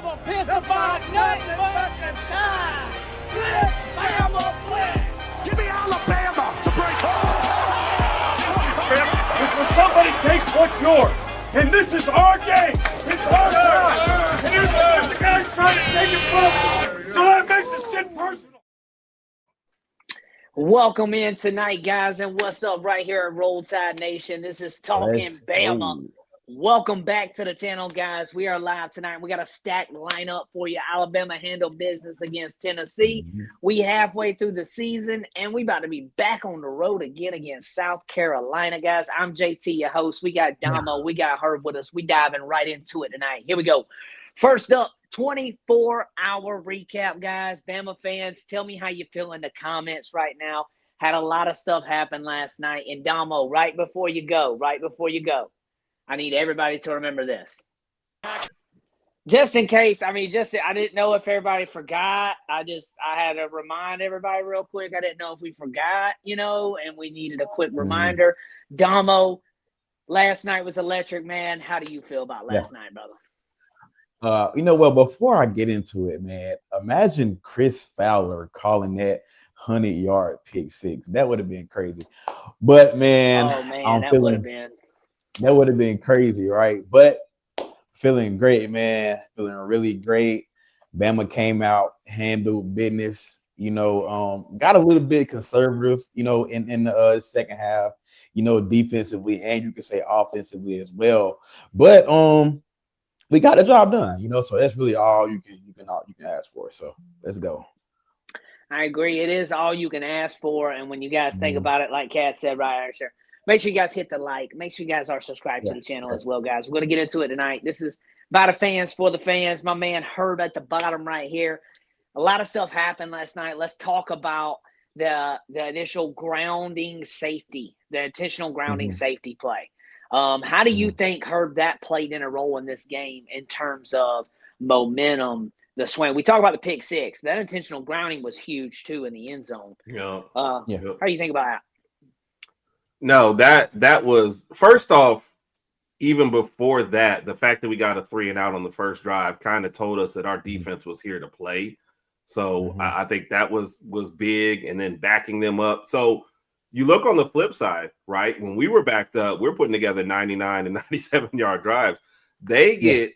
give a piss about nothing but the time. Blitz, Bama, blitz. Give me Alabama to break It's when somebody takes what's yours. And this is our game. It's our time. And here's the guy's trying to take it from us. So that makes the shit personal. Welcome in tonight, guys, and what's up right here at Roll Tide Nation? This is Talk'N Bama. Welcome back to the channel, guys. We are live tonight. We got a stacked lineup for you. Alabama handled business against Tennessee. We halfway through the season, and we about to be back on the road again against South Carolina, guys. I'm JT, your host. We got Domo. We got Herb with us. We diving right into it tonight. Here we go. First up, 24-hour recap, guys. Bama fans, tell me how you feel in the comments right now. Had a lot of stuff happen last night. And Domo, right before you go, I need everybody to remember this. Just in case, I didn't know if everybody forgot. I had to remind everybody real quick. I didn't know if we forgot, and we needed a quick reminder. Domo, last night was electric, man. How do you feel about last night, brother? Before I get into it, man, imagine Chris Fowler calling that 100-yard pick six. That would have been crazy. But, man, that would have been crazy, right? But feeling great, man. Feeling really great. Bama came out, handled business, got a little bit conservative, in the second half, defensively, and you can say offensively as well. But we got the job done, so that's really all you can ask for. So let's go. I agree. It is all you can ask for. And when you guys think about it, like Kat said right here, make sure you guys hit the like. Make sure you guys are subscribed to the channel as well, guys. We're going to get into it tonight. This is by the fans, for the fans. My man Herb at the bottom right here. A lot of stuff happened last night. Let's talk about the initial grounding safety, the intentional grounding safety play. How do you think, Herb, that played in a role in this game in terms of momentum, the swing? We talk about the pick six. That intentional grounding was huge, too, in the end zone. How do you think about that? No, that was – first off, even before that, the fact that we got a 3-and-out on the first drive kind of told us that our defense was here to play. So I think that was big, and then backing them up. So – you look on the flip side, right? When we were backed up, we're putting together 99 and 97-yard drives. They get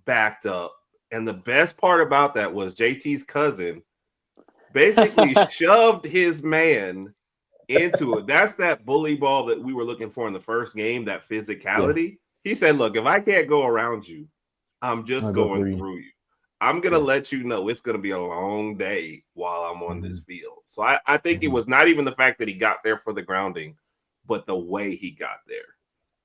backed up. And the best part about that was JT's cousin basically shoved his man into it. That's that bully ball that we were looking for in the first game, that physicality. Yeah. He said, look, if I can't go around you, I'm just going through you. I'm going to let you know it's going to be a long day while I'm on this field. So I think it was not even the fact that he got there for the grounding, but the way he got there.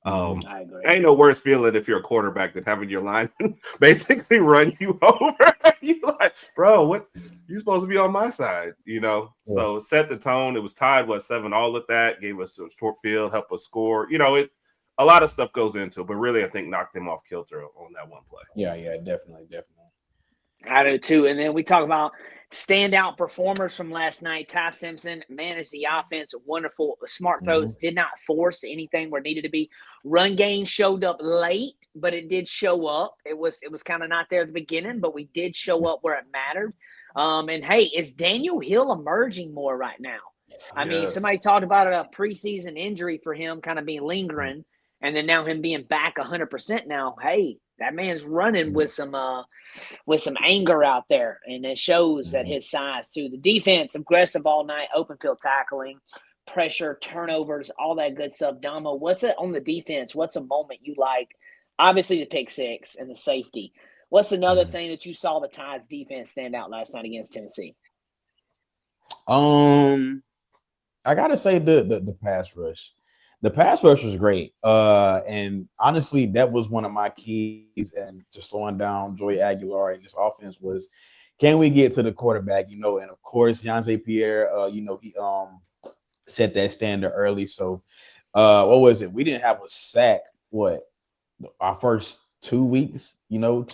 I agree. Ain't no worse feeling if you're a quarterback than having your lineman basically run you over. You like, bro, what? You supposed to be on my side, Yeah. So set the tone. It was tied, 7-all at that. Gave us a short field, helped us score. A lot of stuff goes into it, but really I think knocked him off kilter on that one play. Yeah, definitely. I do too. And then we talk about standout performers from last night. Ty Simpson managed the offense. Wonderful. Smart throws. Did not force anything where it needed to be. Run game showed up late, but it did show up. It was kind of not there at the beginning, but we did show up where it mattered. And hey, is Daniel Hill emerging more right now? I mean, somebody talked about a preseason injury for him kind of being lingering, and then now him being back 100% now. Hey, that man's running with some anger out there, and it shows at his size too. The defense aggressive all night, open field tackling, pressure, turnovers, all that good stuff. Damo, what's it on the defense? What's a moment you like? Obviously the pick six and the safety. What's another thing that you saw the Tides defense stand out last night against Tennessee? I gotta say the pass rush. The pass rush was great. And honestly, that was one of my keys and to slowing down Joey Aguilar and this offense was, can we get to the quarterback? And of course, Yonze Pierre, he set that standard early. So what was it? We didn't have a sack, our first 2 weeks, 2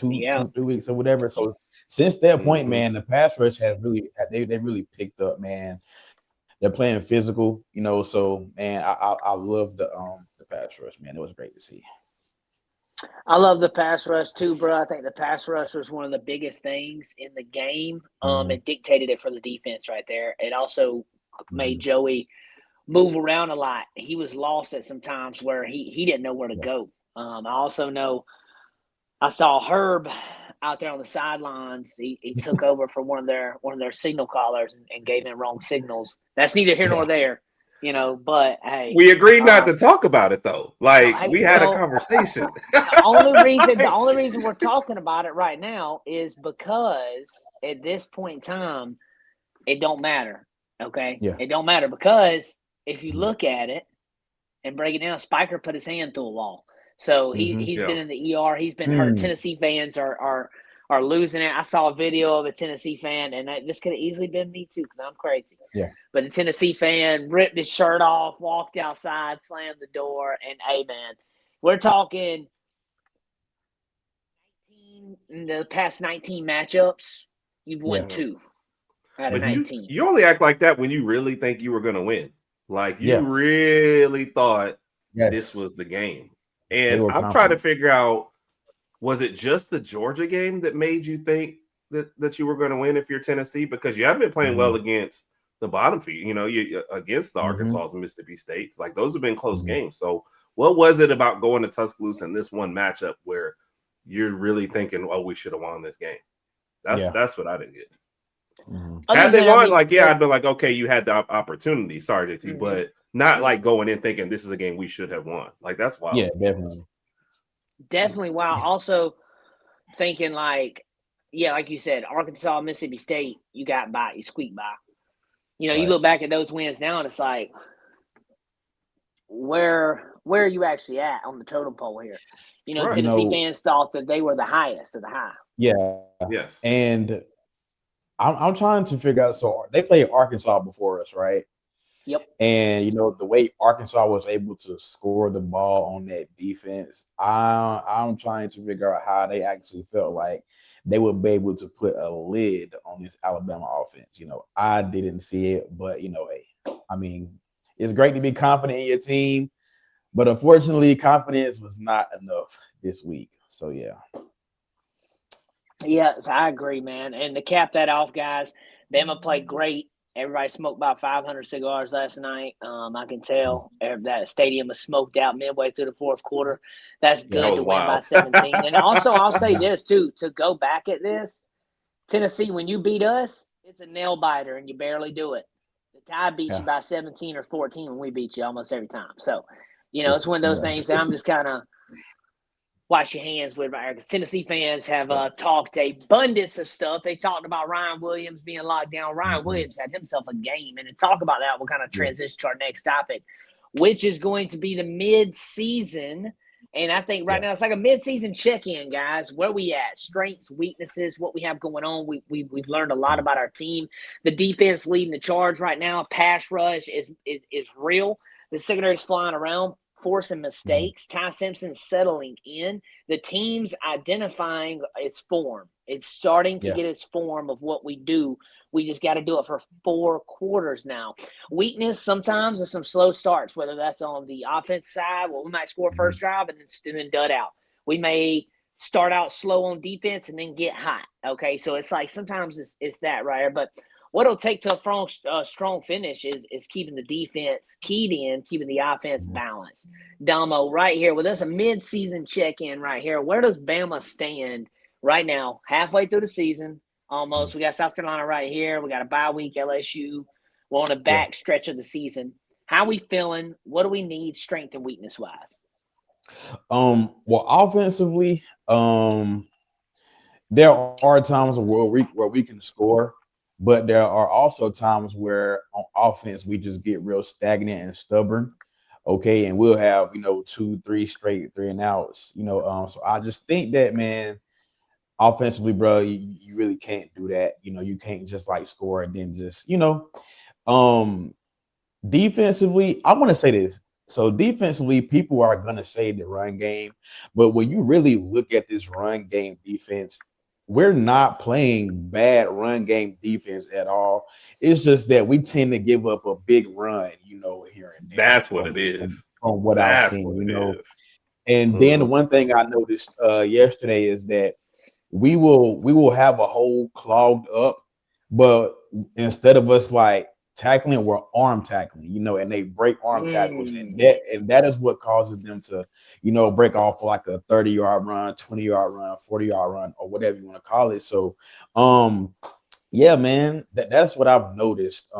weeks or whatever. So since that point, man, the pass rush has they really picked up, man. They're playing physical, so man, I love the pass rush, man. It was great to see. I love the pass rush too, bro. I think the pass rush was one of the biggest things in the game. It dictated it for the defense right there. It also made Joey move around a lot. He was lost at some times where he didn't know where to go. I also know I saw Herb out there on the sidelines. He took over for one of their signal callers and gave them wrong signals. That's neither here nor there. But hey, we agreed not to talk about it though. We had a conversation. The only reason we're talking about it right now is because at this point in time, it don't matter. Okay, It don't matter because if you look at it and break it down, Spiker put his hand through a wall, so he's been in the ER. He's been hurt. Tennessee fans are losing it. I saw a video of a Tennessee fan, and this could have easily been me too because I'm crazy. Yeah. But the Tennessee fan ripped his shirt off, walked outside, slammed the door, and hey, man, we're talking in the past 19 matchups, you've won 2 out of 19. You only act like that when you really think you were going to win. Like you really thought this was the game. And I'm trying to figure out, was it just the Georgia game that made you think that you were going to win if you're Tennessee? Because you haven't been playing well against the bottom feed, you against the Arkansas and Mississippi States. Like those have been close games. So what was it about going to Tuscaloosa in this one matchup where you're really thinking, oh, we should have won this game? That's what I didn't get. Had they won, I'd been like, okay, you had the opportunity. Sorry, JT, but not like going in thinking this is a game we should have won. Like that's wild. Yeah, definitely. Definitely. Wow. Also thinking like you said, Arkansas, Mississippi State, you got by, you squeaked by. You look back at those wins now and it's like, where are you actually at on the totem pole here? Tennessee fans thought that they were the highest of the high. Yeah. Yes. And I'm trying to figure out. So they played Arkansas before us, right? Yep. And the way Arkansas was able to score the ball on that defense, I'm trying to figure out how they actually felt like they would be able to put a lid on this Alabama offense. I didn't see it, but hey, I mean, it's great to be confident in your team, but unfortunately, confidence was not enough this week. So yeah. Yes, I agree, man. And to cap that off, guys, Bama played great. Everybody smoked about 500 cigars last night. I can tell that stadium was smoked out midway through the fourth quarter. That's good to win by 17. And also, I'll say this, too, to go back at this, Tennessee, when you beat us, it's a nail biter and you barely do it. The Tide beats you by 17 or 14 when we beat you almost every time. So, it's one of those things that I'm just kind of wash your hands with right here, because Tennessee fans have talked abundance of stuff. They talked about Ryan Williams being locked down. Ryan Williams had himself a game, and to talk about that, we'll kind of transition to our next topic, which is going to be the mid-season. And I think right now it's like a mid-season check-in, guys. Where we at? Strengths, weaknesses, what we have going on. We've learned a lot about our team. The defense leading the charge right now. Pass rush is real. The secondary's flying around, forcing mistakes. Ty Simpson settling in. The team's identifying its form. It's starting to get its form of what we do. We just got to do it for 4 quarters now. Weakness sometimes is some slow starts, whether that's on the offense side. Well, we might score first drive and then dud out. We may start out slow on defense and then get hot. Okay, so it's like sometimes it's that right here. But what it'll take to a strong finish is keeping the defense keyed in, keeping the offense balanced. Domo, right here with us, a mid-season check-in right here. Where does Bama stand right now, halfway through the season? Almost. We got South Carolina right here. We got a bye week, LSU. We're on the back stretch of the season. How we feeling? What do we need strength and weakness-wise? Well, offensively, there are times where we can score. But there are also times where on offense, we just get real stagnant and stubborn. Okay. And we'll have, 2-3 straight 3-and-outs, so I just think that, man, offensively, bro, you really can't do that. You can't just like score and then just, defensively, I want to say this. So defensively, people are going to say the run game, but when you really look at this run game defense, we're not playing bad run game defense at all. It's just that we tend to give up a big run, here and there. That's what it is. From what I've seen, And then the one thing I noticed yesterday is that we will have a hole clogged up, but instead of us like tackling, we're arm tackling, and they break arm tackles, and that is what causes them to, break off like a 30-yard run, 20-yard run, 40-yard run, or whatever you want to call it. So, yeah, man, that's what I've noticed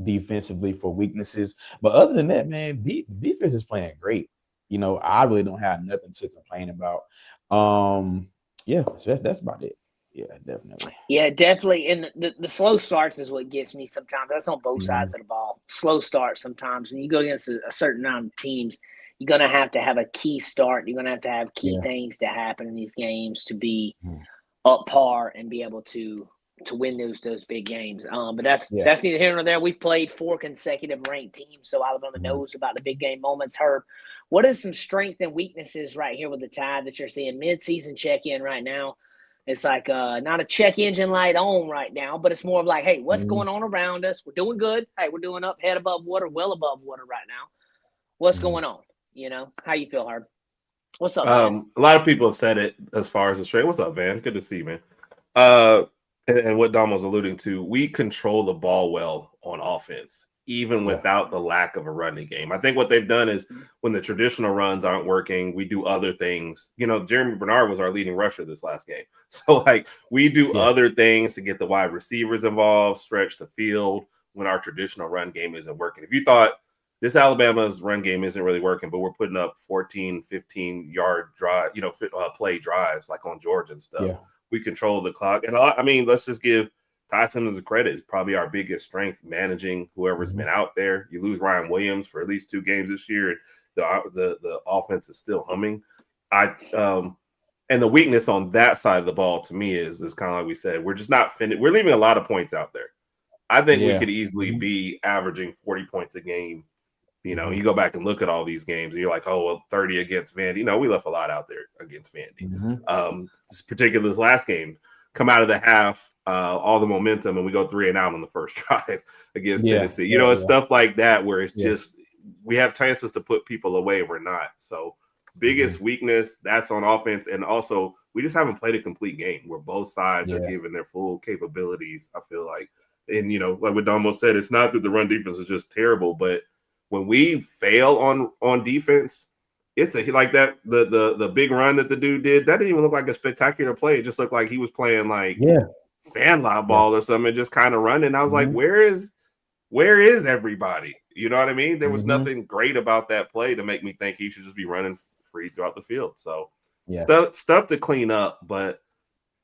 defensively for weaknesses. But other than that, man, defense is playing great. I really don't have nothing to complain about. Yeah, so that's about it. Yeah, definitely. Yeah, definitely. And the slow starts is what gets me sometimes. That's on both sides of the ball. Slow starts sometimes. And you go against a certain amount of teams, you're going to have a key start. You're going to have key things to happen in these games to be up par and be able to win those big games. But that's neither here nor there. We've played 4 consecutive ranked teams, so Alabama knows about the big game moments. Herb, what is some strength and weaknesses right here with the Tide that you're seeing? Mid-season check-in right now. It's like not a check engine light on right now, but it's more of like, hey, what's going on around us? We're doing good. Hey, we're doing up, head above water, well above water right now. What's going on? How you feel, Herb? What's up, man? A lot of people have said it as far as the straight. What's up, man? Good to see you, man. And what Dom was alluding to, we control the ball well on offense, even without the lack of a running game. I think what they've done is when the traditional runs aren't working, we do other things. Jeremy Bernard was our leading rusher this last game. So, we do other things to get the wide receivers involved, stretch the field when our traditional run game isn't working. If you thought this Alabama's run game isn't really working, but we're putting up 14, 15-yard drive, play drives like on Georgia and stuff. Yeah. We control the clock. And let's just give Ty Simmons the credit. It's probably our biggest strength, managing whoever's been out there. You lose Ryan Williams for at least 2 games this year, and the offense is still humming. And the weakness on that side of the ball to me is kind of like we said, we're just not we're leaving a lot of points out there. I think we could easily be averaging 40 points a game. You go back and look at all these games and you're like, 30 against Vandy. We left a lot out there against Vandy. This last game, come out of the half, all the momentum, and we go 3 and out on the first drive against Tennessee. It's stuff like that where it's just we have chances to put people away. We're not. So biggest weakness, that's on offense. And also, we just haven't played a complete game where both sides are giving their full capabilities, I feel like. And, like what Domo said, it's not that the run defense is just terrible, but when we fail on defense, it's like that the big run that the dude did, that didn't even look like a spectacular play. It just looked like he was playing like sandlot ball or something, just kind of running. I was like, where is everybody? You know what I mean? There was nothing great about that play to make me think he should just be running free throughout the field. So stuff to clean up, but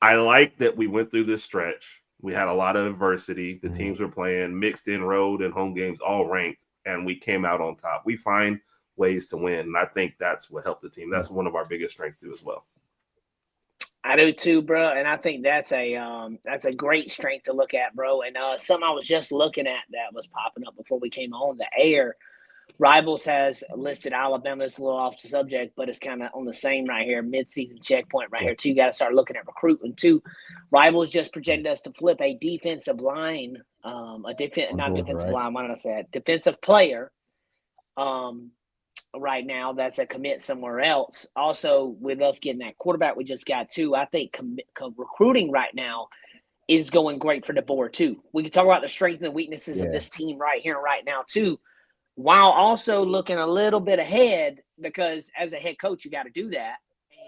I like that we went through this stretch. We had a lot of adversity. The teams were playing mixed in road and home games, all ranked. And we came out on top. We find ways to win, and I think that's what helped the team. That's one of our biggest strengths too, as well. I do too, bro, and I think that's a great strength to look at, bro. And something I was just looking at that was popping up before we came on the air. Rivals has listed Alabama as a little off the subject, but it's kind of on the same right here, mid-season checkpoint right here too. You got to start looking at recruiting too. Rivals just projected us to flip a defensive line, defensive player right now that's a commit somewhere else. Also, with us getting that quarterback we just got too, I think recruiting right now is going great for DeBoer too. We can talk about the strengths and weaknesses of this team right here and right now too, while also looking a little bit ahead, because as a head coach, you got to do that.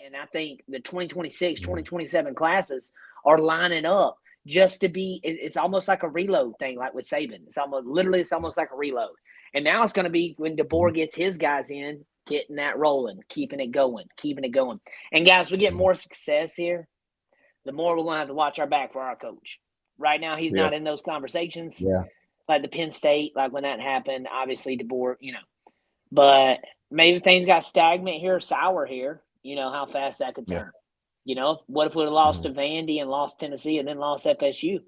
And I think the 2026, 2027 classes are lining up just to be – it's almost like a reload thing, like with Saban. It's almost like a reload. And now it's going to be when DeBoer gets his guys in, getting that rolling, keeping it going. And, guys, we get more success here, the more we're going to have to watch our back for our coach. Right now, he's not in those conversations. Yeah. Like the Penn State, like when that happened, obviously DeBoer, but maybe things got stagnant here, sour here, how fast that could turn. What if we would have lost to Vandy and lost Tennessee and then lost FSU?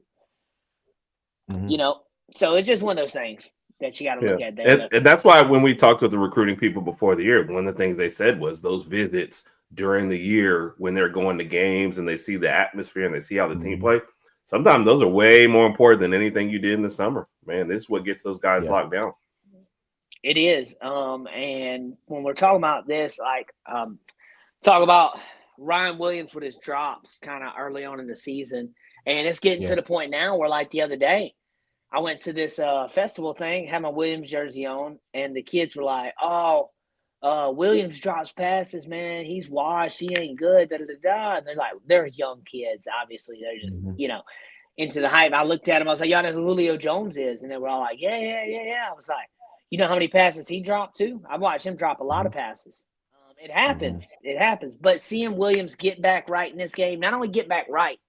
So it's just one of those things that you got to look at there. And that's why when we talked with the recruiting people before the year, one of the things they said was those visits during the year when they're going to games and they see the atmosphere and they see how the team play. Sometimes those are way more important than anything you did in the summer. Man, this is what gets those guys locked down. It is. And when we're talking about this, like, talk about Ryan Williams with his drops kind of early on in the season. And it's getting to the point now where, like, the other day, I went to this festival thing, had my Williams jersey on, and the kids were like, "Oh, Williams drops passes, man. He's washed. He ain't good." Da da da da. And they're like, they're young kids. Obviously, they're just into the hype. I looked at him. I was like, "Y'all know who Julio Jones is?" And they were all like, "Yeah, yeah, yeah, yeah." I was like, "You know how many passes he dropped too? I've watched him drop a lot of passes. It happens. It happens. But seeing Williams get back right in this game, not only get back right,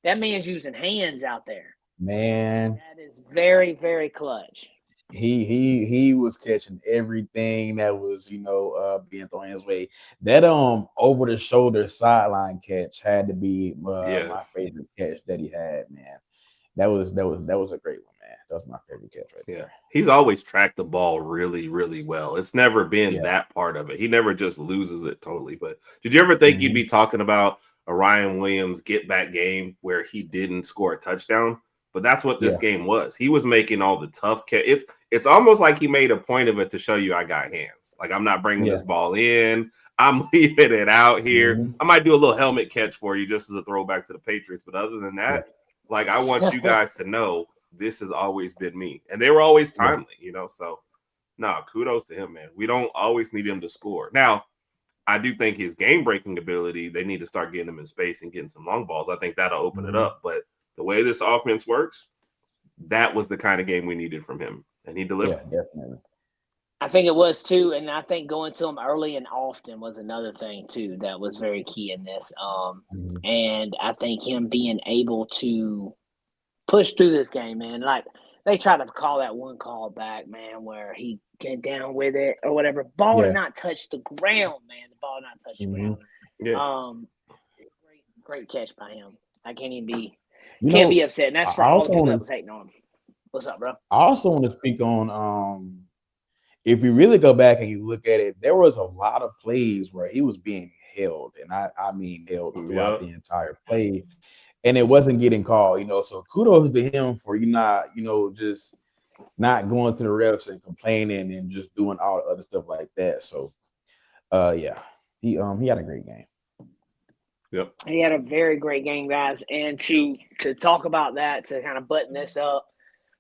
that man's using hands out there. Man, that is very, very clutch. He was catching everything that was being thrown his way. That over the shoulder sideline catch had to be my favorite catch that he had. Man, that was a great one, man. That was my favorite catch right there. He's always tracked the ball really, really well. It's never been that part of it. He never just loses it totally. But did you ever think you'd be talking about a Ryan Williams get back game where he didn't score a touchdown? But that's what this game was. He was making all the tough catches. It's almost like he made a point of it to show you I got hands. Like, I'm not bringing this ball in. I'm leaving it out here. I might do a little helmet catch for you just as a throwback to the Patriots. But other than that, like, I want you guys to know this has always been me. And they were always timely, So, kudos to him, man. We don't always need him to score. Now, I do think his game-breaking ability, they need to start getting him in space and getting some long balls. I think that'll open it up. But the way this offense works, that was the kind of game we needed from him, and he delivered. Yeah, definitely. I think it was too, and I think going to him early and often was another thing too that was very key in this. And I think him being able to push through this game, man. Like, they tried to call that one call back, man, where he get down with it or whatever. Ball did not touch the ground, man. The ball did not touch the ground. Great catch by him. I can't even be. Can't be upset, and that's for all the people that was hating on him. What's up, bro? I also want to speak on if you really go back and you look at it, there was a lot of plays where he was being held, and I mean held throughout the entire play, and it wasn't getting called. So kudos to him for just not going to the refs and complaining and just doing all the other stuff like that. So, he had a great game. Yep. He had a very great game, guys. And to talk about that, to kind of button this up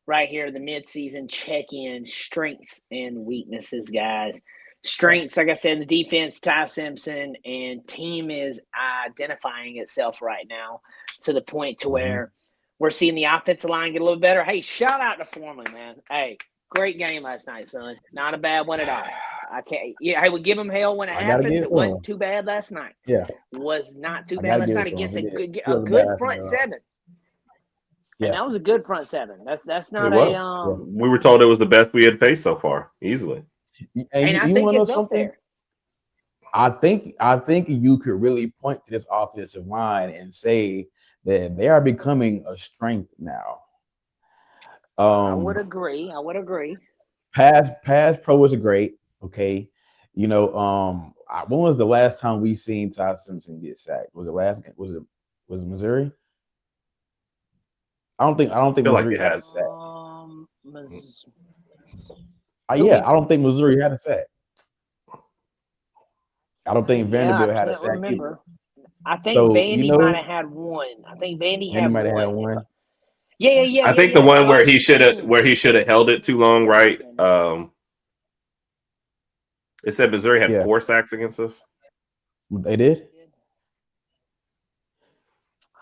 right here, the midseason check-in, strengths and weaknesses, guys. Strengths, like I said, the defense, Ty Simpson, and team is identifying itself right now to the point to where we're seeing the offensive line get a little better. Hey, shout out to Foreman, man. Hey, great game last night, son. Not a bad one at all. I can't. Yeah, I would give him hell when it happens. It wasn't too bad last night. Yeah, was not too bad last night against a good front seven. Yeah, and that was a good front seven. That's not a. We were told it was the best we had faced so far, easily. And I think it's up there. I think you could really point to this offensive line and say that they are becoming a strength now. I would agree. Pass pro was great. Okay, when was the last time we seen Ty Simpson get sacked? Was it Missouri? I don't think Missouri had a sack. I don't think Missouri had a sack. I don't think Vanderbilt had a sack either. I think Vandy might have had one. I think Vandy might have had one. Yeah. I think the one where he should have held it too long, right? It said Missouri had 4 sacks against us. They did?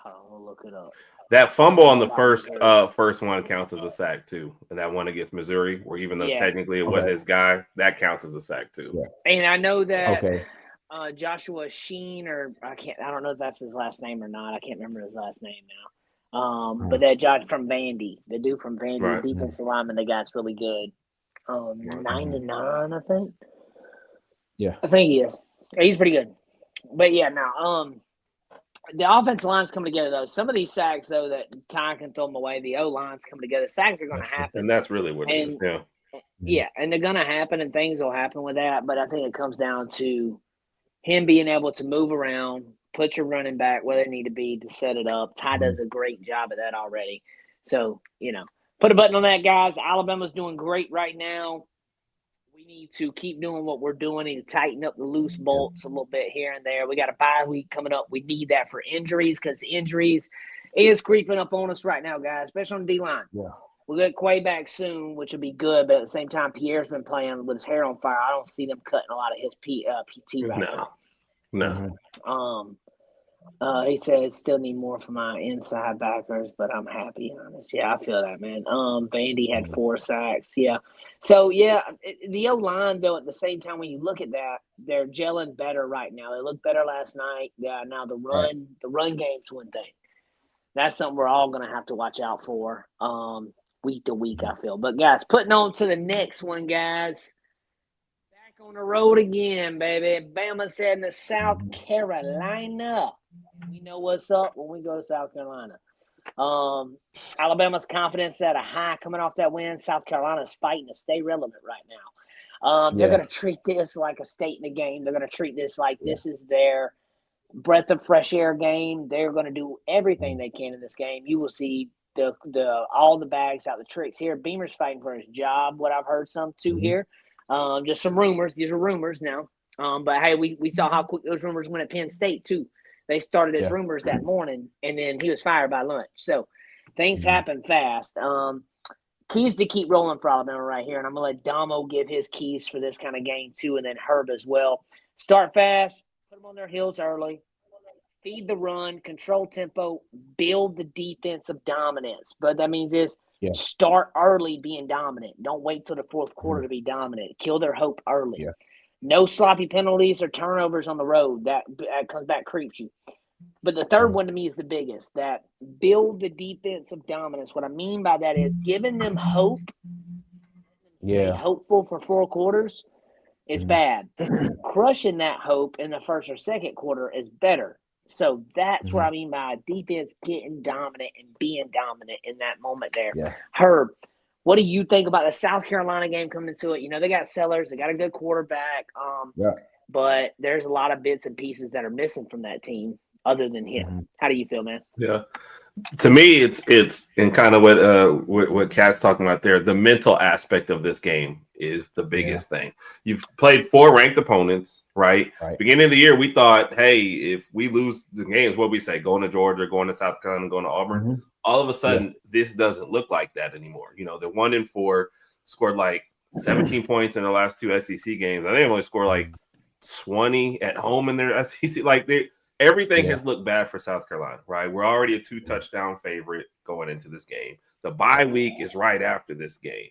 I'll look it up. That fumble on the first one counts as a sack too, and that one against Missouri, where even though technically it wasn't his guy, that counts as a sack too. Yeah. And I know that Joshua Sheen, or I don't know if that's his last name or not. I can't remember his last name now. But that Josh from Vandy, the dude from Vandy, defensive lineman, the guy's really good. 9-9, I think. Yeah, I think he is. He's pretty good. But the offensive line's coming together, though. Some of these sacks, though, that Ty can throw them away, the O-line's coming together. Sacks are going to happen. And that's really what it is, Yeah, and they're going to happen, and things will happen with that. But I think it comes down to him being able to move around, put your running back where they need to be to set it up. Ty does a great job of that already. So, put a button on that, guys. Alabama's doing great right now. We need to keep doing what we're doing. We need to tighten up the loose bolts a little bit here and there. We got a bye week coming up. We need that for injuries because injuries is creeping up on us right now, guys, especially on the D-line. Yeah. We'll get Quay back soon, which will be good. But at the same time, Pierre's been playing with his hair on fire. I don't see them cutting a lot of his PT right now. No. He said still need more for my inside backers, but I'm happy. Honest. Yeah, I feel that, man. Vandy had 4 sacks. Yeah. So, yeah, the O-line, though, at the same time, when you look at that, they're gelling better right now. They looked better last night. Yeah, now the run game's one thing. That's something we're all going to have to watch out for week to week, I feel. But, guys, putting on to the next one, guys. Back on the road again, baby. Bama's heading to South Carolina. We know what's up when we go to South Carolina. Alabama's confidence at a high coming off that win. South Carolina's fighting to stay relevant right now. They're going to treat this like a state in the game. They're going to treat this like this is their breath of fresh air game. They're going to do everything they can in this game. You will see all the bags out, the tricks here. Beamer's fighting for his job. What I've heard some too here. Just some rumors. These are rumors now. But hey, we saw how quick those rumors went at Penn State too. They started as rumors that morning, and then he was fired by lunch. So things happen fast. Keys to keep rolling for Alabama right here, and I'm going to let Domo give his keys for this kind of game too, and then Herb as well. Start fast, put them on their heels early, feed the run, control tempo, build the defensive dominance. But that means start early being dominant. Don't wait till the fourth quarter to be dominant. Kill their hope early. Yeah. No sloppy penalties or turnovers on the road. That comes back, creeps you. But the third one to me is the biggest, that build the defensive dominance. What I mean by that is giving them hope. Yeah. Hopeful for 4 quarters is bad. Crushing that hope in the first or second quarter is better. So that's what I mean by defense getting dominant and being dominant in that moment there. Yeah. Herb, what do you think about the South Carolina game coming into it? You know, they got Sellers. They got a good quarterback. But there's a lot of bits and pieces that are missing from that team other than him. How do you feel, man? Yeah. To me, it's in kind of what Cat's talking about there. The mental aspect of this game is the biggest thing. You've played 4 ranked opponents, right? Beginning of the year, we thought, hey, if we lose the games, what we say, going to Georgia, going to South Carolina, going to Auburn. All of a sudden, this doesn't look like that anymore. You know, they're 1-4, scored like 17 points in the last 2 SEC games. I think they only scored like 20 at home in their SEC. Like everything has looked bad for South Carolina, right? We're already a 2-touchdown favorite going into this game. The bye week is right after this game.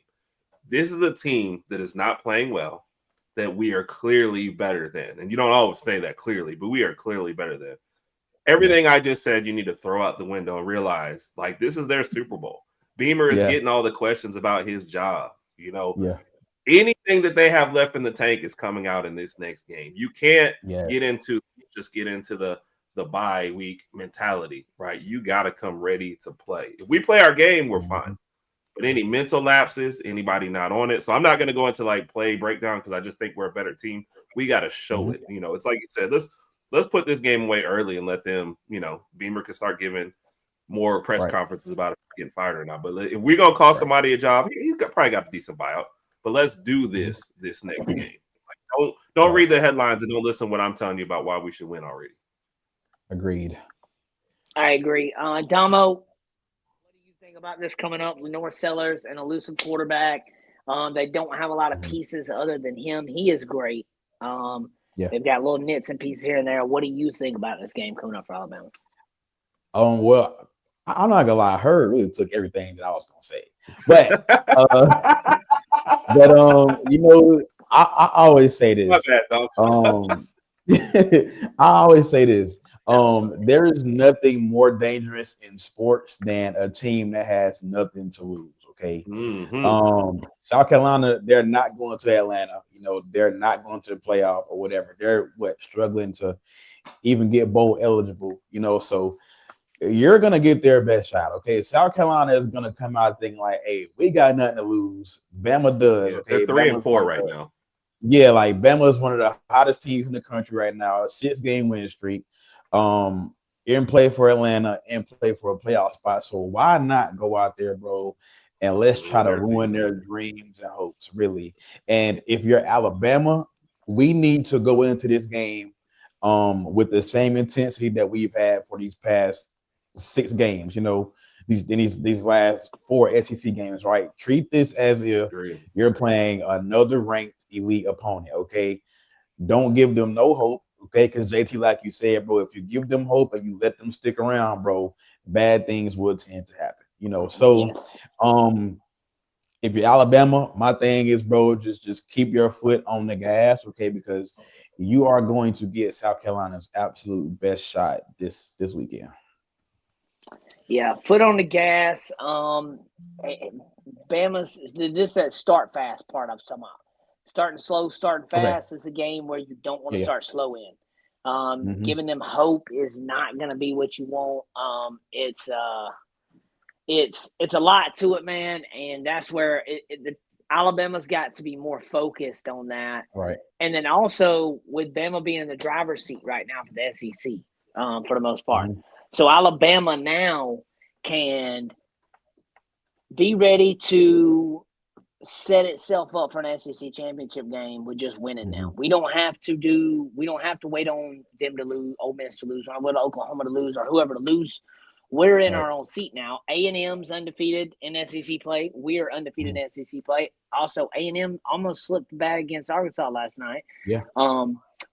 This is a team that is not playing well, that we are clearly better than. And you don't always say that clearly, but we are clearly better than. Everything I just said, you need to throw out the window and realize, like, this is their Super Bowl. Beamer is getting all the questions about his job. You know, anything that they have left in the tank is coming out in this next game. You can't get into the bye week mentality, right? You got to come ready to play. If we play our game, we're fine. But any mental lapses, anybody not on it. So I'm not going to go into like play breakdown because I just think we're a better team. We got to show it. You know, it's like you said, let's put this game away early and let them, you know, Beamer can start giving more press conferences about it getting fired or not. But if we're going to cost somebody a job, he's probably got a decent buyout. But let's do this next game. Like, don't read the headlines and don't listen to what I'm telling you about why we should win already. Agreed. I agree. Domo, what do you think about this coming up? North Sellers, an elusive quarterback. They don't have a lot of pieces other than him. He is great. They've got little nits and pieces here and there. What do you think about this game coming up for Alabama? Well, I'm not gonna lie. Herb really took everything that I was gonna say, but you know, I always say this. My bad, dog. I always say this. There is nothing more dangerous in sports than a team that has nothing to lose. Okay. South Carolina, they're not going to Atlanta. You know, they're not going to the playoff or whatever. They're struggling to even get bowl eligible. You know, so you're gonna get their best shot. Okay, South Carolina is gonna come out thinking like, "Hey, we got nothing to lose." Bama does. Okay, they're 3-4 right now. Yeah, like Bama is one of the hottest teams in the country right now. A 6-game win streak. In play for Atlanta and play for a playoff spot. So why not go out there, bro, and let's try to ruin their dreams and hopes, really. And if you're Alabama, we need to go into this game with the same intensity that we've had for these past 6 games. You know, these last 4 SEC games, right? Treat this as if you're playing another ranked elite opponent. Okay, don't give them no hope. Okay, because JT, like you said, bro, if you give them hope and you let them stick around, bro, bad things will tend to happen. You know, so if you're Alabama, my thing is, bro, just keep your foot on the gas, okay? Because you are going to get South Carolina's absolute best shot this weekend. Yeah, foot on the gas. Bama's this that start fast part I'm talking about. Starting slow, starting fast is a game where you don't want to start slow in. Giving them hope is not going to be what you want. It's a lot to it, man, and that's where Alabama's got to be more focused on that. Right. And then also with Bama being in the driver's seat right now for the SEC, for the most part. So Alabama now can be ready to set itself up for an SEC championship game with just winning now. We don't have to wait on them to lose, Ole Miss to lose, or Oklahoma to lose, or whoever to lose. We're in our own seat now. A&M's undefeated in SEC play. We are undefeated in SEC play. Also, A&M almost slipped the bag against Arkansas last night. Yeah.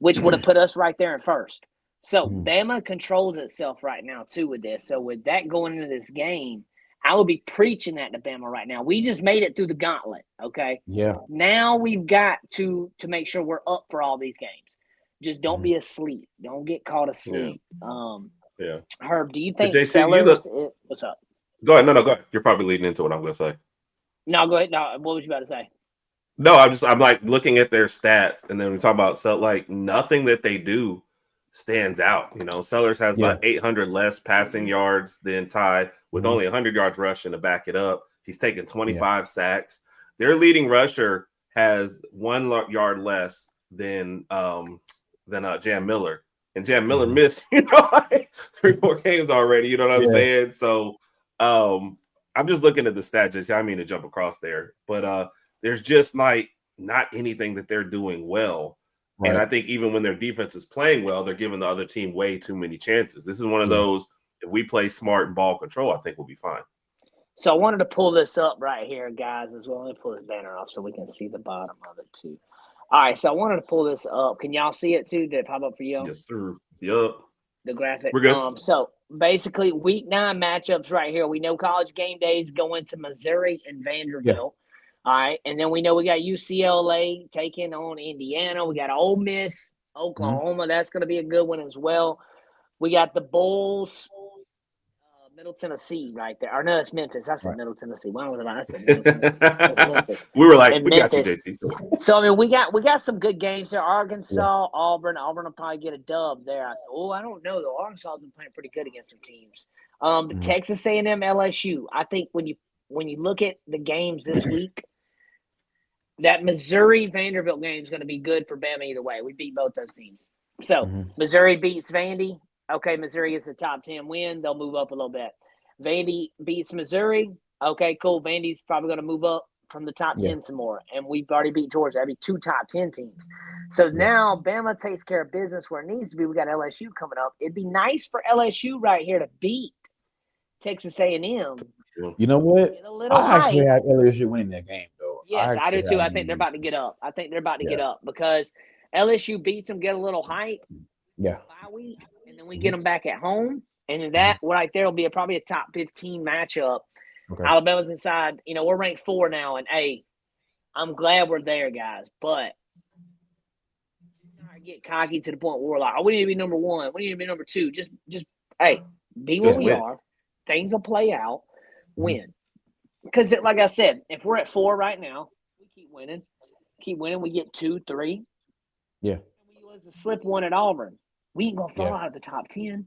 Which would have put us right there in first. So Bama controls itself right now too with this. So with that going into this game, I would be preaching that to Bama right now. We just made it through the gauntlet, okay? Yeah. Now we've got to make sure we're up for all these games. Just don't be asleep. Don't get caught asleep. Yeah. Herb, do you think JT, Sellers what's up? Go ahead. No, go ahead. You're probably leading into what I'm going to say. No, go ahead. No, what was you about to say? No, I'm like looking at their stats, and then we talk about like nothing that they do stands out. You know, Sellers has about 800 less passing yards than Ty, with only 100 yards rushing to back it up. He's taken 25 sacks. Their leading rusher has 1 yard less than Jam Miller. And Jam Miller missed, like 3-4 games already. You know what I'm saying? So I'm just looking at the stats. I mean to jump across there, but there's just like not anything that they're doing well. Right. And I think even when their defense is playing well, they're giving the other team way too many chances. This is one of those, if we play smart and ball control, I think we'll be fine. So I wanted to pull this up right here, guys, as well. Let me pull this banner off so we can see the bottom of it too. All right, so I wanted to pull this up. Can y'all see it too? Did it pop up for you? Yes, sir. Yup. The graphic. We're good. So basically, week 9 matchups right here. We know College game days going to Missouri and Vanderbilt. All right, and then we know we got UCLA taking on Indiana. We got Ole Miss, Oklahoma. That's going to be a good one as well. We got the Vols, Middle Tennessee right there. Or no, it's Memphis. I said Middle Tennessee. Why was I said Middle Tennessee? It's Memphis. We were like, we Memphis. got you, JT. So I mean, we got some good games there. Arkansas, Auburn. Auburn will probably get a dub there. I don't know though. Arkansas has been playing pretty good against some teams. Texas A&M, LSU. I think when you look at the games this week, that Missouri Vanderbilt game is going to be good for Bama either way. We beat both those teams. So Missouri beats Vandy. Okay, Missouri gets a top 10 win. They'll move up a little bit. Vandy beats Missouri. Okay, cool. Vandy's probably going to move up from the top 10 some more. And we've already beat Georgia. That'd be 2 top 10 teams. So now Bama takes care of business where it needs to be. We got LSU coming up. It'd be nice for LSU right here to beat Texas A&M. You know what? I actually have LSU winning that game, though. Yes, I do too. I think they're about to get up. Get up because LSU beats them, get a little hype. Yeah. Bye week, and then we get them back at home. And that right there will be probably a top 15 matchup. Okay. Alabama's inside. You know, we're ranked 4 now. And, hey, I'm glad we're there, guys. But I get cocky to the point where we're like, we need to be number 1. We need to be number 2. Just hey, be where we are. Things will play out. Win. Because, like I said, if we're at 4 right now, we keep winning. We get 2, 3. Yeah. We was to slip 1 at Auburn. We ain't going to fall out of the top 10.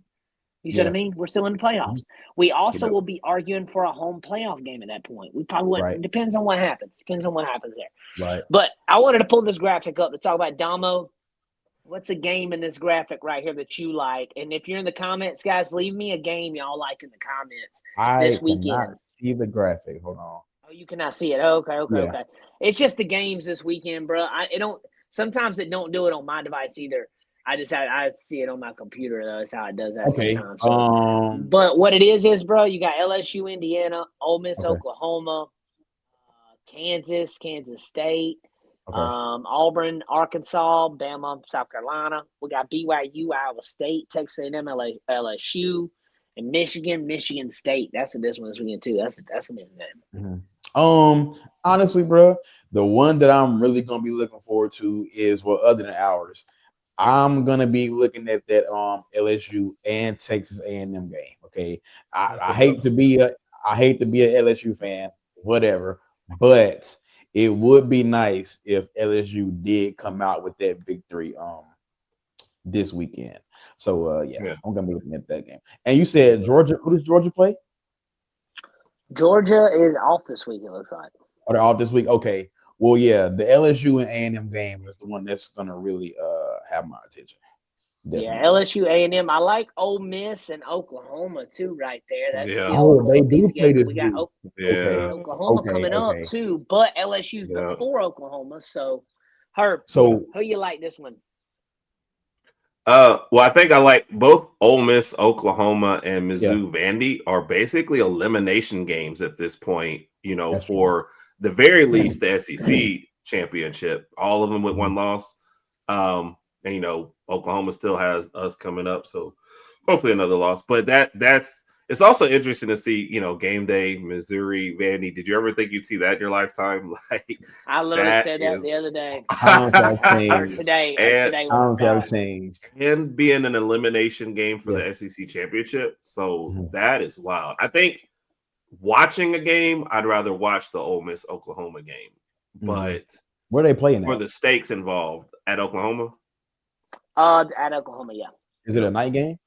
You see what I mean? We're still in the playoffs. We also will be arguing for a home playoff game at that point. We probably wouldn't. Depends on what happens. Depends on what happens there. Right. But I wanted to pull this graphic up to talk about Domo. What's a game in this graphic right here that you like? And if you're in the comments, guys, leave me a game y'all like in the comments this weekend. See the graphic. Hold on. you cannot see it. Okay. Yeah. It's just the games this weekend, bro. Sometimes it don't do it on my device either. I see it on my computer though. That's how it does that sometimes. So, but what it is, bro, you got LSU, Indiana, Ole Miss, Oklahoma, Kansas State, Auburn, Arkansas, Bama, South Carolina. We got BYU, Iowa State, Texas A&M, LSU, and Michigan State. That's this one this weekend too. That's gonna be good. Honestly, bro, the one that I'm really gonna be looking forward to is other than ours. I'm gonna be looking at that LSU and Texas A&M game. Okay, I hate to be a LSU fan, whatever, but it would be nice if LSU did come out with that victory this weekend. So yeah, I'm gonna be looking at that game. And you said Georgia. Who does Georgia play? Georgia is off this week. It looks like. Oh, they're off this week. Okay. Well, yeah, the LSU and A&M game is the one that's gonna really have my attention. Definitely. Yeah, LSU, A&M. I like Ole Miss and Oklahoma too, right there. That's still they do play this we got Oklahoma coming up too, but LSU's before Oklahoma. So, Herb, who you like this one? Well, I think I like both Ole Miss, Oklahoma, and Mizzou Vandy are basically elimination games at this point. That's for the very least the SEC championship, all of them with one loss. And Oklahoma still has us coming up, so hopefully another loss. But it's also interesting to see, game day, Missouri, Vandy. Did you ever think you'd see that in your lifetime? Like I literally said that the other day. Today. And being an elimination game for the SEC championship. So that is wild. I think watching a game, I'd rather watch the Ole Miss Oklahoma game. But where are they playing for the stakes involved at Oklahoma? At Oklahoma, yeah. Is it a night game?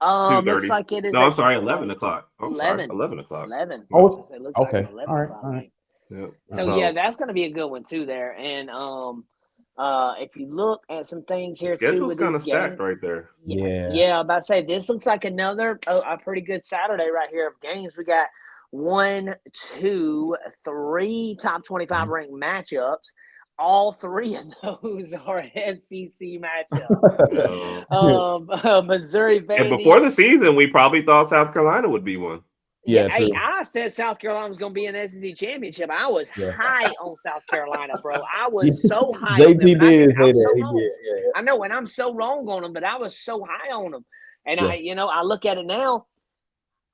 2:30. Looks like it is. No, I'm sorry, 11 o'clock. I'm sorry, 11 o'clock. 11. Oh, okay. Like all right. Yeah. So yeah, that's going to be a good one too there. And if you look at some things here, the schedule's kind of stacked right there. Yeah. I'm about to say this looks like another a pretty good Saturday right here of games. We got 1, 2, 3 top 25 ranked matchups. All 3 of those are SEC matchups. Missouri, Vandy. And before the season, we probably thought South Carolina would be one. Yeah, I said South Carolina was going to be an SEC championship. I was high on South Carolina, bro. I was so high on them. JT did say that. I know, and I'm so wrong on them, but I was so high on them. And I look at it now.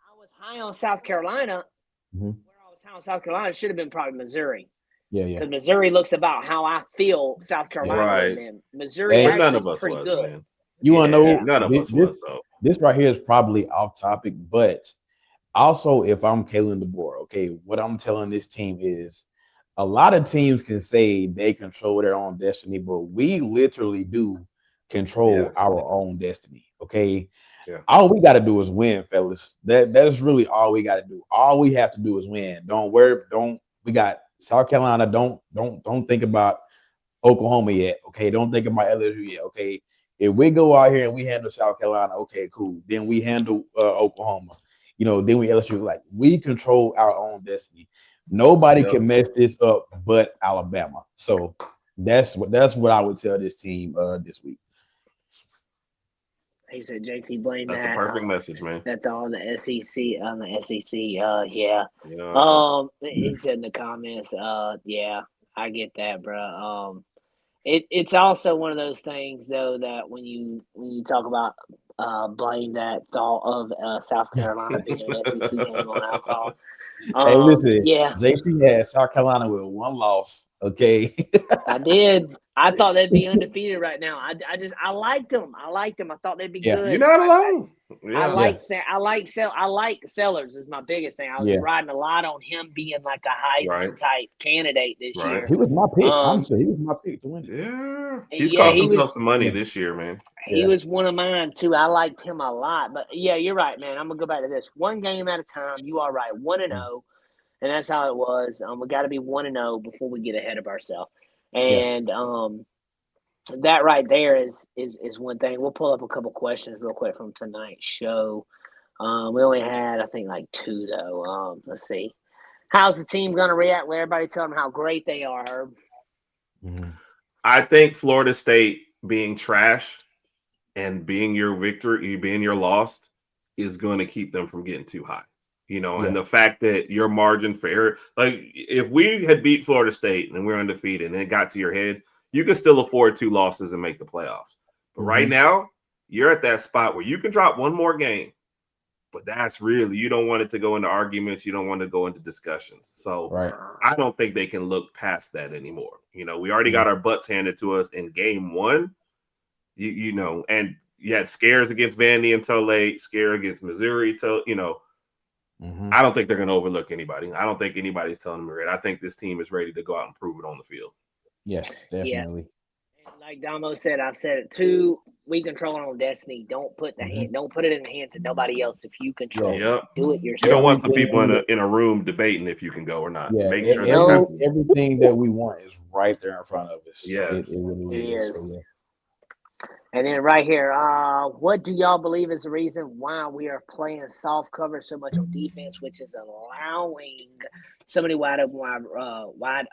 I was high on South Carolina. Where I was high on South Carolina, it should have been probably Missouri. Yeah. Because Missouri looks about how I feel South Carolina right. And Missouri actually none of us pretty was, good. Man. You want to know? None of us was, though. This right here is probably off topic, but also if I'm Kalen DeBoer, okay, what I'm telling this team is a lot of teams can say they control their own destiny, but we literally do control our own destiny, okay? Yeah. All we got to do is win, fellas. That's really all we got to do. All we have to do is win. We got South Carolina. Don't think about Oklahoma yet. Okay, don't think about LSU yet. Okay, if we go out here and we handle South Carolina, okay, cool. Then we handle Oklahoma. Then we LSU. Like we control our own destiny. Nobody can mess this up but Alabama. So that's what I would tell this team this week. He said, "JT, blame That's that." That's a perfect message, man. That's on the SEC. He said in the comments, "Yeah, I get that, bro." It's also one of those things though that when you talk about blame that thought of South Carolina being an SEC game on alcohol. Hey, listen, JT had South Carolina with 1 loss. Okay, I did. I thought they'd be undefeated right now. I liked them. I thought they'd be good. You're not alone. I like Sellers is my biggest thing. I was riding a lot on him being like a Heisman type candidate this year. He was my pick. I'm sure he was my pick to win. Yeah, he's cost himself some money this year, man. He was one of mine too. I liked him a lot. But yeah, you're right, man. I'm gonna go back to this. One game at a time. You are right. 1-0. And that's how it was. We got to be 1-0 before we get ahead of ourselves. And that right there is one thing. We'll pull up a couple questions real quick from tonight's show. We only had, I think, like 2, though. Let's see. How's the team going to react when everybody tell them how great they are, Herb? Mm-hmm. I think Florida State being trash and being your victory, being your loss, is going to keep them from getting too high. And the fact that your margin for error, like if we had beat Florida State and we're undefeated and it got to your head, you can still afford 2 losses and make the playoffs. But right now, you're at that spot where you can drop one more game, but that's really, you don't want it to go into arguments. You don't want to go into discussions. So I don't think they can look past that anymore. We already got our butts handed to us in game 1, and you had scares against Vandy until late, scare against Missouri till, I don't think they're going to overlook anybody. I don't think anybody's telling them I think this team is ready to go out and prove it on the field. Yes, definitely. Yeah. Like Damo said, I've said it too. We control our own destiny. Don't put don't put it in the hands of nobody else. If you control it, do it yourself. You don't want some people in a room debating if you can go or not. Yeah, make sure everything that we want is right there in front of us. Yes, it really is. So, yeah. And then right here, what do y'all believe is the reason why we are playing soft cover so much on defense, which is allowing so many wide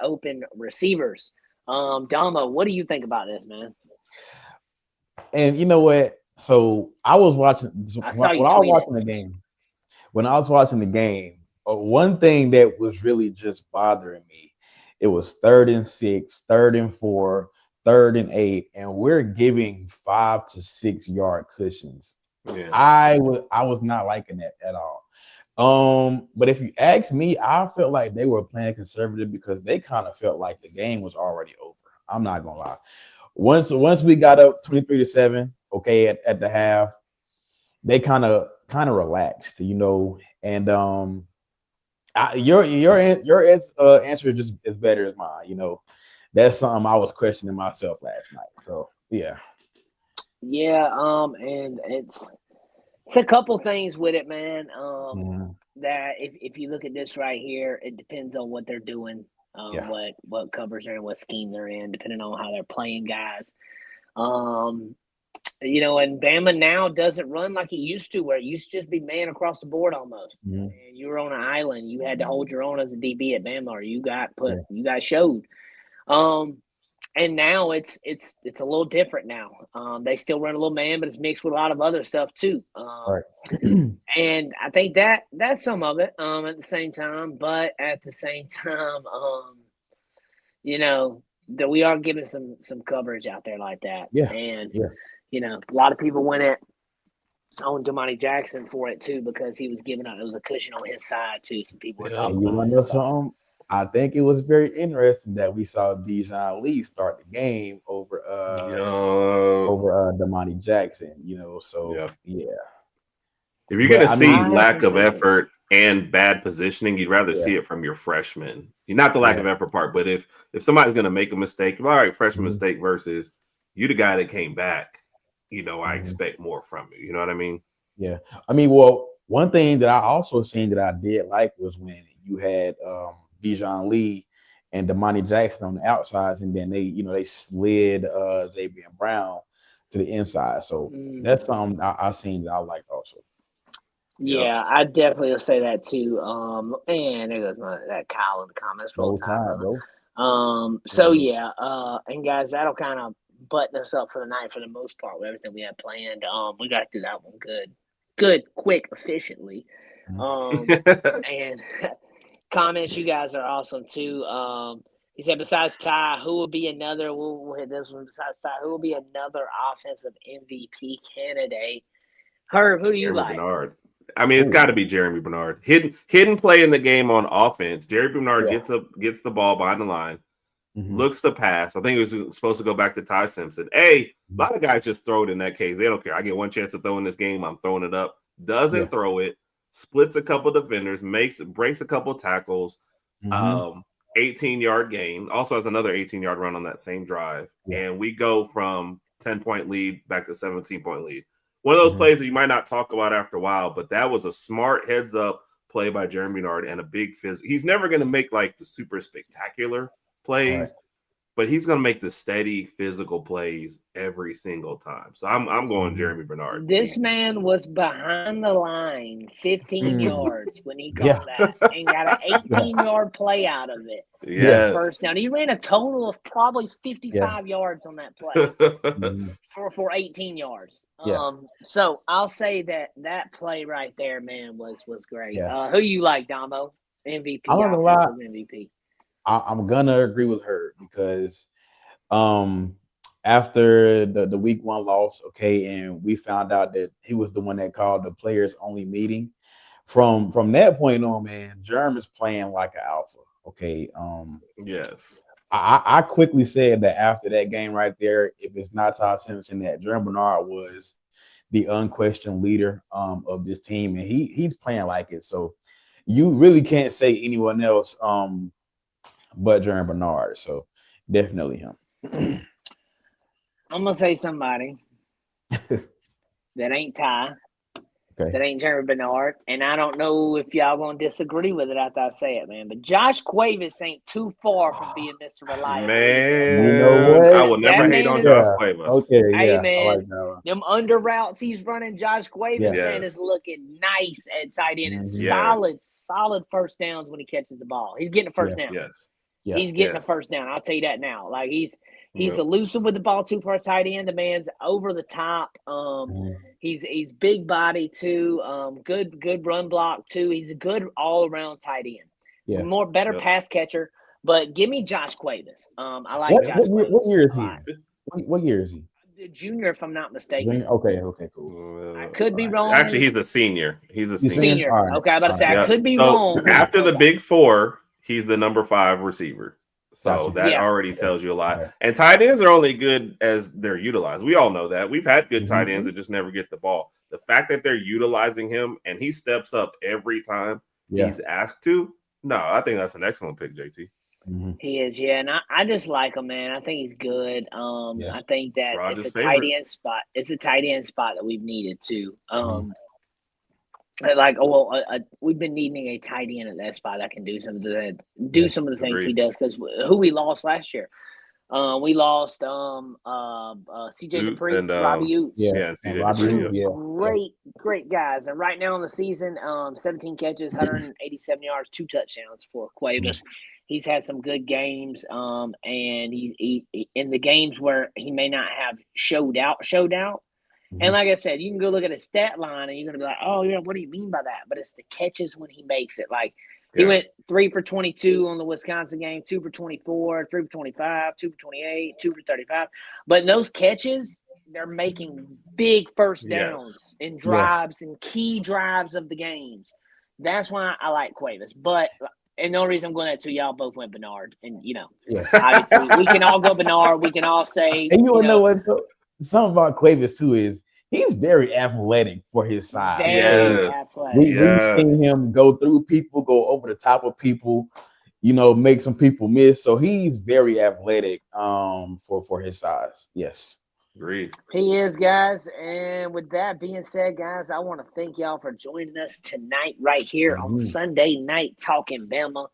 open receivers? Damo, what do you think about this, man? And you know what? So I was watching when I was watching the game. One thing that was really just bothering me, it was 3rd and 6, 3rd and 4. 3rd and 8, and we're giving 5 to 6 yard cushions. Yeah. I was not liking that at all. But if you ask me, I felt like they were playing conservative because they kind of felt like the game was already over. I'm not gonna lie. Once we got up 23-7, okay, at the half, they kind of relaxed, and your answer just is better as mine, That's something I was questioning myself last night. So yeah. And it's a couple things with it, man. That if you look at this right here, it depends on what they're doing, what covers they're in, what scheme they're in, depending on how they're playing guys. And Bama now doesn't run like it used to, where it used to just be man across the board almost. And you were on an island. You had to hold your own as a DB at Bama, or you got showed. And now it's a little different now. They still run a little man, but it's mixed with a lot of other stuff too. And I think that's some of it. At the same time, that we are giving some coverage out there like that. Yeah. And a lot of people went on Damani Jackson for it too, because he was giving out, it was a cushion on his side too. Some people were talking about. You want to know something? I think it was very interesting that we saw Dijon Lee start the game over Damani Jackson, so yeah. If you're going to see lack of effort and bad positioning, you'd rather see it from your freshmen. Not the lack of effort part, but if somebody's going to make a mistake, all right, freshman mistake versus you the guy that came back, I expect more from you. You know what I mean? Yeah. I mean, well, one thing that I also seen that I did like was when you had Dijon Lee and Damani Jackson on the outsides, and then they slid Xavier Brown to the inside. So that's something I seen that I liked also. Yeah, I definitely will say that too. And there goes that Kyle in the comments. Roll Tide, bro. And guys, that'll kind of button us up for the night for the most part with everything we had planned. We got to do that one good, quick, efficiently. And comments, you guys are awesome too. He said, besides Ty, who will be another? We'll hit this one. Besides Ty, who will be another offensive MVP candidate? Herb, who do you like? Bernard. I mean, it's got to be Jeremy Bernard. Hidden play in the game on offense. Jeremy Bernard gets the ball behind the line, looks to pass. I think it was supposed to go back to Ty Simpson. A lot of guys just throw it in that case. They don't care. I get one chance to throw in this game. I'm throwing it up. Doesn't throw it. Splits a couple defenders. Breaks a couple tackles. 18-yard gain. Also has another 18-yard run on that same drive. And we go from 10-point lead back to 17-point lead. One of those plays that you might not talk about after a while, but that was a smart heads-up play by Jeremy Bernard and a big physical. He's never going to make like the super spectacular plays, but he's going to make the steady physical plays every single time. So I'm going Jeremy Bernard. This man was behind the line 15 yards when he caught that and got an 18-yard play out of it. Yes. First down. He ran a total of probably 55 yards on that play for 18 yards. So I'll say that play right there, man, was great. Yeah. Who you like, Damo? MVP, I'm gonna lie. MVP. I'm gonna agree with her because after the week 1 loss, okay, and we found out that he was the one that called the players only meeting. From that point on, man, Jerm is playing like an alpha. Okay. Yes. I quickly said that after that game right there, if it's not Todd Simpson, that Jerm Bernard was the unquestioned leader of this team, and he's playing like it. So you really can't say anyone else but Jerm Bernard. So definitely him. I'm gonna say somebody that ain't Ty, that ain't Jeremy Bernard, and I don't know if y'all gonna disagree with it after I say it, man. But Josh Cuevas ain't too far from being Mr. Reliable. Man, you know what? I will never hate on Josh Cuevas. Okay, hey man, them under routes he's running, Josh Cuevas, man, is looking nice at tight end and solid first downs when he catches the ball. He's getting a first down. He's getting a first down. I'll tell you that now. Like he's elusive with the ball too for a tight end. The man's over the top. He's big body too. Good run block too. He's a good all around tight end. Yeah. Better pass catcher. But give me Josh Cuevas. I like Josh Cuevas. What year is he? What year is he? Junior, if I'm not mistaken. Okay, cool. I could be wrong. Actually, he's a senior. He's a senior. Right. Okay, I'm about to say I could be wrong. After the big 4, he's the number 5 receiver. So that already tells you a lot. Right. And tight ends are only good as they're utilized. We all know that. We've had good tight ends that just never get the ball. The fact that they're utilizing him and he steps up every time he's asked to, no, I think that's an excellent pick, JT. He is, and I just like him, man. I think he's good. I think that it's a tight end spot. It's a tight end spot that we've needed too. We've been needing a tight end at that spot that can do some of the things he does. Because who we lost last year, we lost C.J. Dupree, and Robbie Utes. Great guys. And right now in the season, 17 catches, 187 yards, 2 touchdowns for Cuevas. He's had some good games, and he in the games where he may not have showed out. And like I said, you can go look at his stat line and you're going to be like, oh, yeah, what do you mean by that? But it's the catches when he makes it. Like he went 3 for 22 on the Wisconsin game, 2 for 24, 3 for 25, 2 for 28, 2 for 35. But in those catches, they're making big first downs in drives and key drives of the games. That's why I like Cuevas. But and the only reason I'm going that to y'all both went Bernard. And, obviously we can all go Bernard. We can all say. And you know what? Something about Cuevas too is he's very athletic for his size. We've seen him go through people, go over the top of people, make some people miss. So he's very athletic for his size. Yes. Agreed. He is, guys. And with that being said, guys, I want to thank y'all for joining us tonight right here on Sunday Night Talk'N Bama.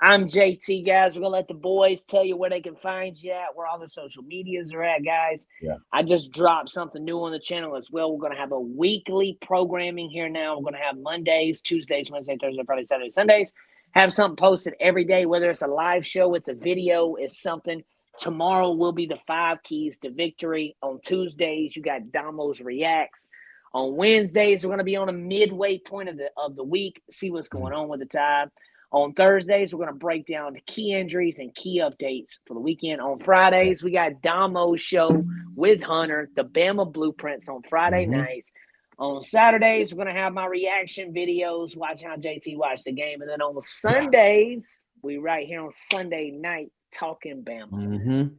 I'm JT, guys. We're going to let the boys tell you where they can find you at, where all the social medias are at, guys. Yeah. I just dropped something new on the channel as well. We're going to have a weekly programming here now. We're going to have Mondays, Tuesdays, Wednesdays, Thursdays, Fridays, Saturdays, Sundays. Have something posted every day, whether it's a live show, it's a video, it's something. Tomorrow will be the 5 keys to victory. On Tuesdays, you got Damo's Reacts. On Wednesdays, we're going to be on a midway point of the week, see what's going on with the Tide. On Thursdays, we're going to break down the key injuries and key updates for the weekend. On Fridays, we got Damo's show with Hunter, the Bama Blueprints on Friday nights. On Saturdays, we're going to have my reaction videos, watching how JT watched the game. And then on Sundays, we right here on Sunday Night Talk'N Bama.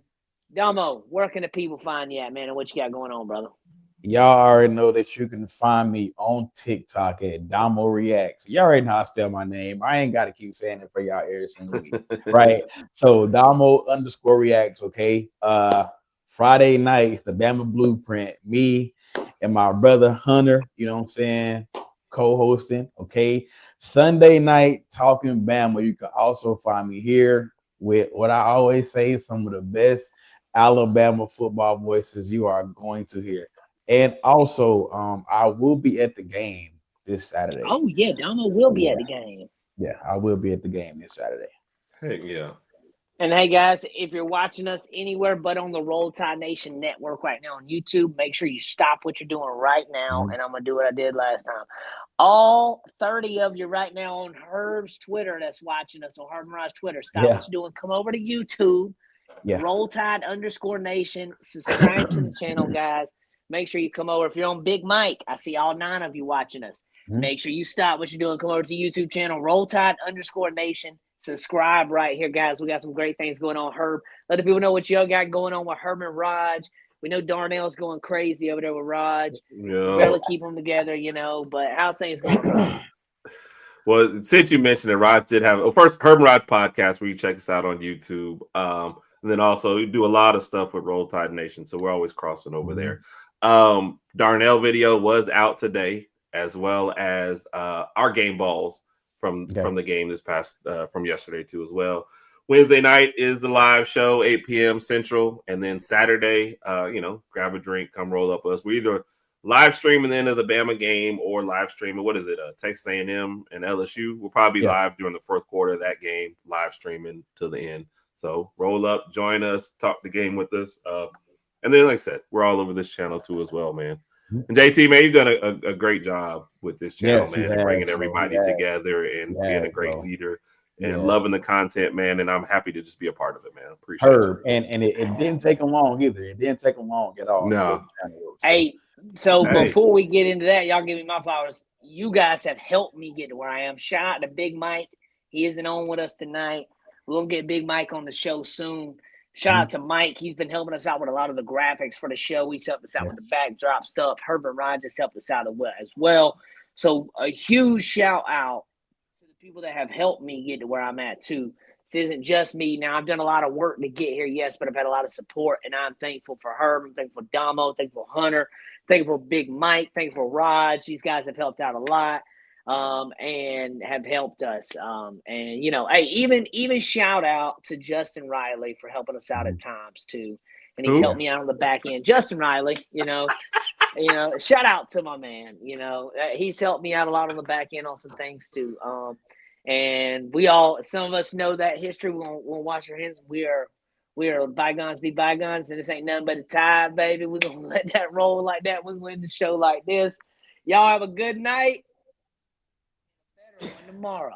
Damo, where can the people find you at, man, and what you got going on, brother? Y'all already know that you can find me on TikTok at Damo Reacts. Y'all already know how I spell my name. I ain't got to keep saying it for y'all every single week, right? So Damo_Reacts, okay? Friday nights, the Bama Blueprint, me and my brother Hunter, you know what I'm saying, co-hosting, okay? Sunday night Talk'N Bama, you can also find me here with what I always say, some of the best Alabama football voices you are going to hear. And also, I will be at the game this Saturday. Oh yeah, Domo will be at the game. Yeah, I will be at the game this Saturday. Heck yeah. And hey guys, if you're watching us anywhere but on the Roll Tide Nation network right now on YouTube, make sure you stop what you're doing right now. And I'm gonna do what I did last time. All 30 of you right now on Herb's Twitter that's watching us on Herb and Rod's Twitter, stop what you're doing. Come over to YouTube. Roll Tide _Nation. Subscribe to the channel, guys. Make sure you come over. If you're on Big Mike, I see all 9 of you watching us. Make sure you stop what you're doing. Come over to the YouTube channel, Roll Tide _Nation. Subscribe right here, guys. We got some great things going on. Herb, let the people know what y'all got going on with Herb and Raj. We know Darnell's going crazy over there with Raj. Yeah. Barely keep them together, you know. But how's things going? Well, since you mentioned it, Raj did have first Herb and Raj podcast where you check us out on YouTube. And then also we do a lot of stuff with Roll Tide Nation, so we're always crossing over there. Darnell video was out today, as well as our game balls from the game this past from yesterday too as well. Wednesday night is the live show, 8 p.m. Central, and then Saturday, grab a drink, come roll up with us. We either live streaming the end of the Bama game or live streaming, Texas A&M and LSU. We'll probably be live during the fourth quarter of that game, live streaming to the end. So roll up, join us, talk the game with us. And then, like I said, we're all over this channel too as well, man. And JT, man, you've done a great job with this channel, man, and bringing everybody together and being a great leader and loving the content, man. And I'm happy to just be a part of it, man. Appreciate it. And it didn't take them long either. It didn't take them long at all. No. So before we get into that, y'all give me my flowers. You guys have helped me get to where I am. Shout out to Big Mike. He isn't on with us tonight. We're going to get Big Mike on the show soon. Shout out to Mike. He's been helping us out with a lot of the graphics for the show. He's helped us out with the backdrop stuff. Herb and Rod just helped us out as well. So a huge shout out to the people that have helped me get to where I'm at too. This isn't just me. Now, I've done a lot of work to get here, yes, but I've had a lot of support, and I'm thankful for Herb. I'm thankful for Domo. Thankful for Hunter. Thankful for Big Mike. Thankful for Raj. These guys have helped out a lot. And have helped us. And even shout out to Justin Riley for helping us out at times too. And he's helped me out on the back end. Justin Riley, shout out to my man. He's helped me out a lot on the back end on some things too. And some of us know that history. We'll wash our hands. We are bygones be bygones, and this ain't nothing but a tie, baby. We're gonna let that roll like that. We win the show like this. Y'all have a good night. Tomorrow.